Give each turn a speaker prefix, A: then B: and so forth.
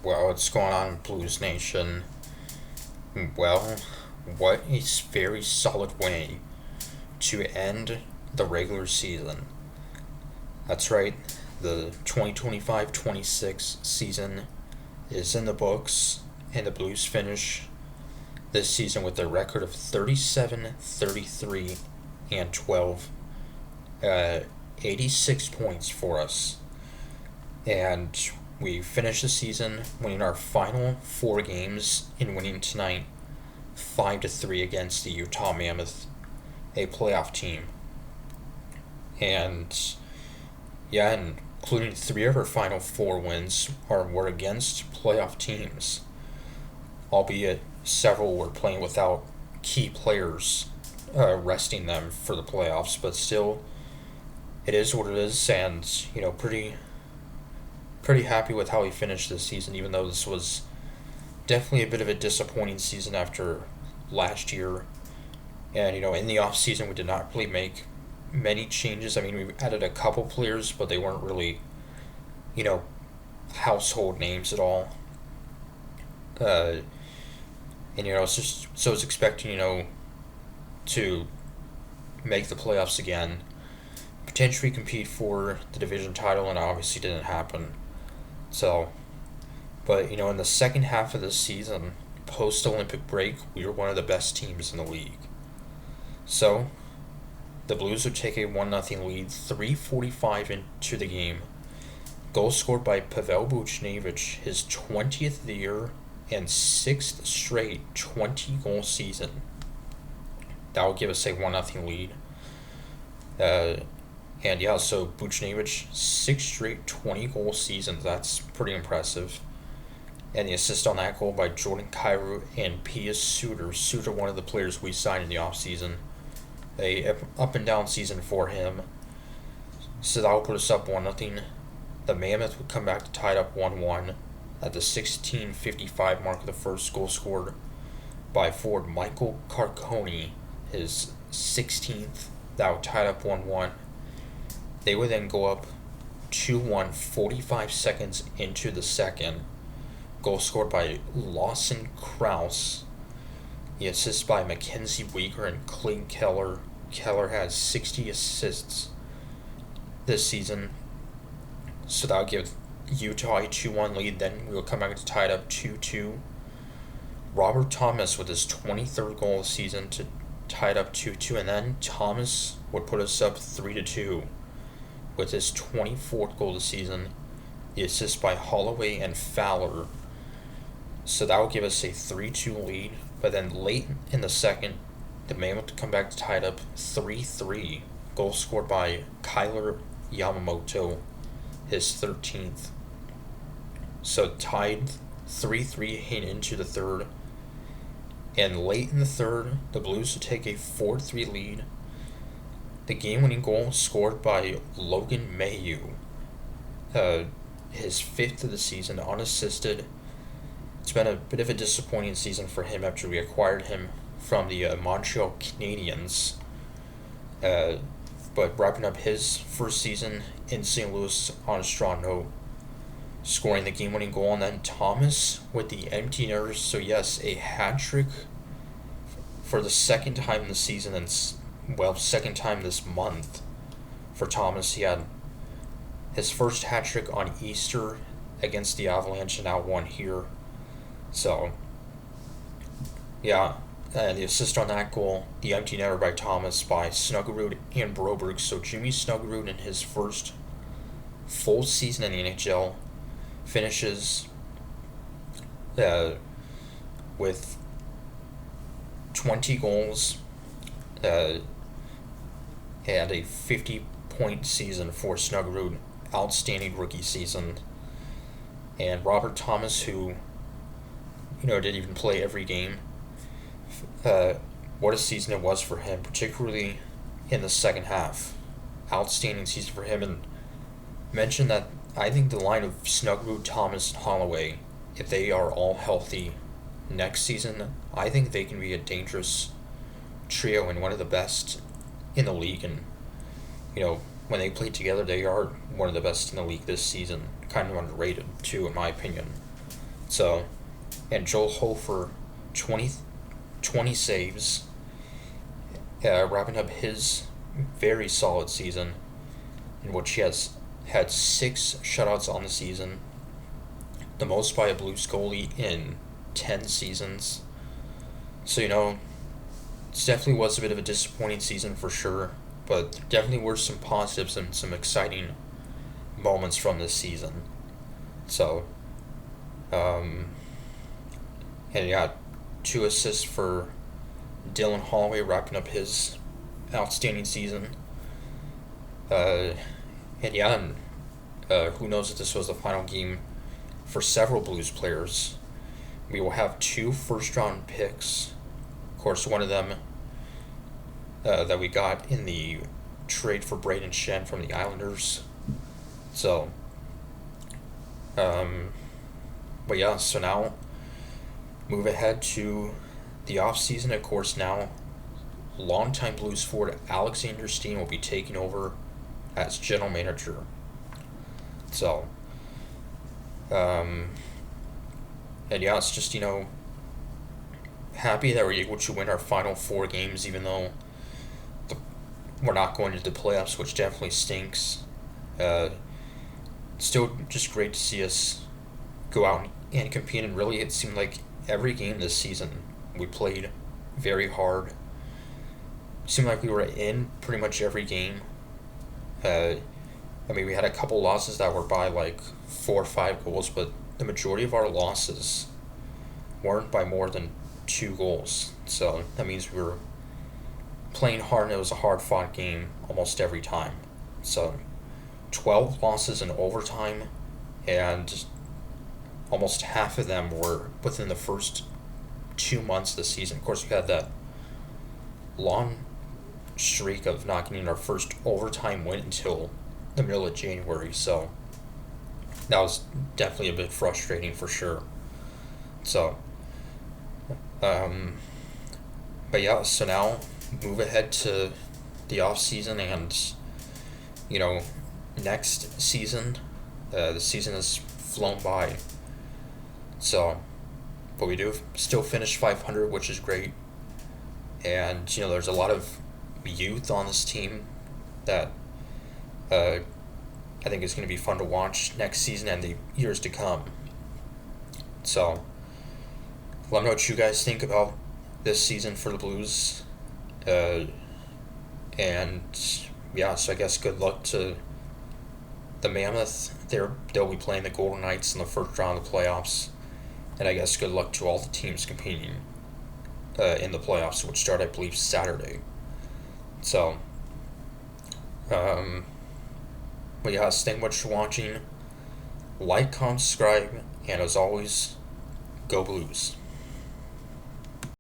A: Well, what's going on, Blues Nation? Well, what a very solid way to end the regular season. That's right, the 2025-26 season is in the books, and the Blues finish this season with a record of 37, 33, and 12. Uh, 86 points for us. And we finished the season winning our final four games and winning tonight 5-3 against the Utah Mammoth, a playoff team. And yeah, including three of our final four wins were against playoff teams, albeit several were playing without key players, resting them for the playoffs. But still, it is what it is, and pretty happy with how we finished this season. Even though this was definitely a bit of a disappointing season after last year, and in the off season we did not really make many changes. I mean, we added a couple players, but they weren't really you know household names at all. Uh, and it's just so it's expecting to make the playoffs again, potentially compete for the division title, and it obviously didn't happen. So, but in the second half of the season, post Olympic break, we were one of the best teams in the league. So, the Blues would take a 1-0 lead, 3:45 into the game. Goal scored by Pavel Buchnevich, his 20th of the year and sixth straight 20-goal season. That would give us a 1-0 lead. Uh, and yeah, so Buchnevich, six straight 20-goal seasons. That's pretty impressive. And the assist on that goal by Jordan Kyrou and Pius Suter. Suter, one of the players we signed in the offseason. A up and down season for him. So that would put us up 1-0. The Mammoth would come back to tie it up 1-1 at the 16:55 mark of the first, goal scored by forward Michael Carconi, his 16th. That would tie it up 1-1. They would then go up 2-1 45 seconds into the second. Goal scored by Lawson Krause. The assist by Mackenzie Weegar and Clayton Keller. Keller has 60 assists this season. So that would give Utah a 2-1 lead. Then we will come back to tie it up 2-2. Robert Thomas with his 23rd goal of the season to tie it up 2-2. And then Thomas would put us up 3-2 with his 24th goal of the season. The assist by Holloway and Fowler. So that would give us a 3-2 lead. But then late in the second, the Mammoth would come back to tie it up 3-3. Goal scored by Kyler Yamamoto, his 13th. So tied 3-3 heading into the third. And late in the third, the Blues would take a 4-3 lead. The game-winning goal scored by Logan Mailloux, his fifth of the season, unassisted. It's been a bit of a disappointing season for him after we acquired him from the Montreal Canadiens. But wrapping up his first season in St. Louis on a strong note, scoring the game-winning goal, and then Thomas with the empty netter. So yes, a hat trick for the second time in the season, and second time this month for Thomas. He had his first hat trick on Easter against the Avalanche, and now one here. So yeah, and the assist on that goal, the empty netter by Thomas by Snuggerud and Broberg. So Jimmy Snuggerud in his first full season in the NHL finishes with 20 goals and a 50-point season for Snuggerud. Outstanding rookie season. And Robert Thomas, who didn't even play every game. What a season it was for him, particularly in the second half. Outstanding season for him, and mention that I think the line of Snuggerud, Thomas, and Holloway, if they are all healthy next season, I think they can be a dangerous trio and one of the best in the league. And when they play together, they are one of the best in the league this season. Kind of underrated too, in my opinion. So, and Joel Hofer, 20, 20 saves, wrapping up his very solid season, in which he has had 6 shutouts on the season, the most by a Blues goalie in 10 seasons. So, it definitely was a bit of a disappointing season for sure, but there definitely were some positives and some exciting moments from this season. So, and he got 2 assists for Dylan Holloway, wrapping up his outstanding season. Uh, and yeah, who knows if this was the final game for several Blues players. We will have 2 first-round picks. Of course, one of them that we got in the trade for Braden Shen from the Islanders. So, but yeah, so now move ahead to the offseason. Of course, now longtime Blues forward Alexander Steen will be taking over as general manager. So, and yeah, it's just, happy that we're able to win our final 4 games, even though we're not going to the playoffs, which definitely stinks. Still just great to see us go out and compete, and really it seemed like every game this season we played very hard. It seemed like we were in pretty much every game. We had a couple losses that were by like 4 or 5 goals, but the majority of our losses weren't by more than 2 goals. So that means we were playing hard, and it was a hard-fought game almost every time. So 12 losses in overtime, and almost half of them were within the first 2 months of the season. Of course, we had that long streak of not getting our first overtime win until the middle of January, so that was definitely a bit frustrating for sure. So, but yeah, so now move ahead to the off season, and next season, the season has flown by. So, but we do still finish 500, which is great. And there's a lot of youth on this team that I think is going to be fun to watch next season and the years to come. So, let me know what you guys think about this season for the Blues. And yeah, so I guess good luck to the Mammoth. They'll be playing the Golden Knights in the first round of the playoffs. And I guess good luck to all the teams competing in the playoffs, which start, I believe, Saturday. So, but yeah, thank you much for watching. Like, comment, subscribe, and as always, go Blues.